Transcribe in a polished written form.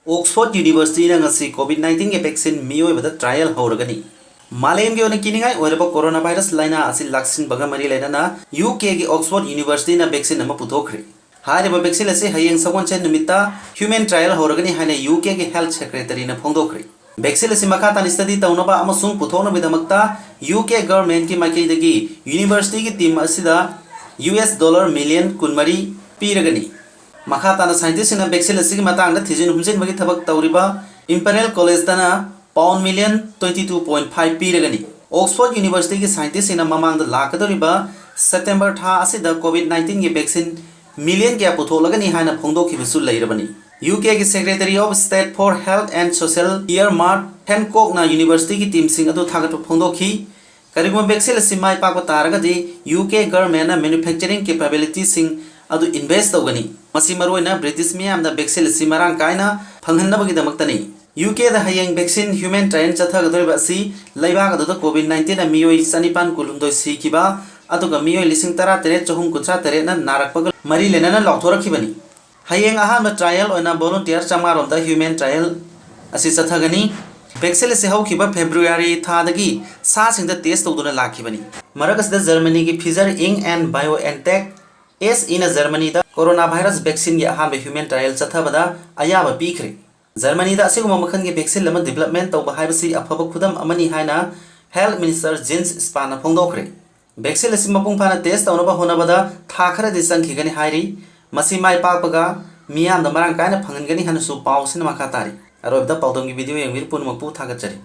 Oxford university ngasi COVID-19 के vaccine मियोय बदा trial होरगनी मालेम के ओने किनिंगाय ओरबा कोरोना वायरस लाइना असि लाक्सिन बगा मरी लेना यूके के ऑक्सफोर्ड यूनिवर्सिटी ना वैक्सीन अमा पुथोखरे हारिबा वैक्सीन असे हयेंग सगोनचे निमित्ता ह्यूमन ट्रायल होरगनी हाने यूके के हेल्थ सेक्रेटरी ना फोंदोखरे वैक्सीन असे मखा तान स्टडी तौनबा अमसुंग पुथोना बिदमक्ता यूके गवर्नमेंट की माइकेदगी यूनिवर्सिटी की टीम असिदा $1 मिलियन कुनमरी पीरगनी मखा ताना साइंटिस्ट ने वैक्सीन असिगी मतांगदा थिजिन हुमजिन बगी थबक तौरिबा इंपीरियल कॉलेज तना £1 मिलियन 22.5 पीरगनी ऑक्सफोर्ड यूनिवर्सिटी की साइंटिस्ट ने ममांग लाकदोरिबा सितंबर था असिदा कोविड-19 की वैक्सीन मिलियन क्या पुथोलगनी हाना फोंदोखिबसु लैरबनी यूके की secretary of state for health and social year mark Hancock ना यूनिवर्सिटी की टीम सिंग अदु थागत फोंदोखी करिगुम वैक्सीन असिमाय माय पाक तारगदी यूके गवर्नमेंट ना मैन्युफैक्चरिंग कैपेबिलिटी सिंग अदु इन्वेस्ट तौगनी मसी मरोइना ब्रिटिश मियाम दा वैक्सीन असी मरांग कायना फंगहन्नबगिदमक्तनी यूके दा हयेंग वैक्सीन ह्यूमन ट्रायल चथगदोरिबा असी लैबाग अदुदा कोविड-19 ना मियोय सनिपान कुलुमदोय सिखिबा अदुगा मियोय 13,993 ना नारकपग मरी लेना लौथोरखिबनी हयेंग अहान ट्रायल ओना वॉलंटियर चमारोमदा ह्यूमन ट्रायल असी चथगनी वैक्सीन से हौखिबा फेब्रुआरी थादगी सासिंगदा टेस्ट तौदुना लाखिबनी मरकसदा जर्मनी की Pfizer Inc and BioNTech SE in Germany दा कोरोना वायरस वैक्सीन की अहाम ह्यूमन ट्रायल चथबदा अयाब पीखरे जर्मनी दा असिगुम मखन के वैक्सीन लम डेवलपमेंट तौबा हाइबसी अफब खुदम अमनी हाइना हेल्थ मिनिस्टर जेन्स स्पान फोंदोखरे वैक्सीन असी मपुंग फाना टेस्ट तौनबा होनबदा था खरदि संखिगनी हाइरी मसी माय पाकपगा मियाम दा मरांग कायना फंगनगनी हनसु पाउसिन मखा तारी अरोबदा पाउदम की वीडियो यंगिर पुनमपु थागचरी।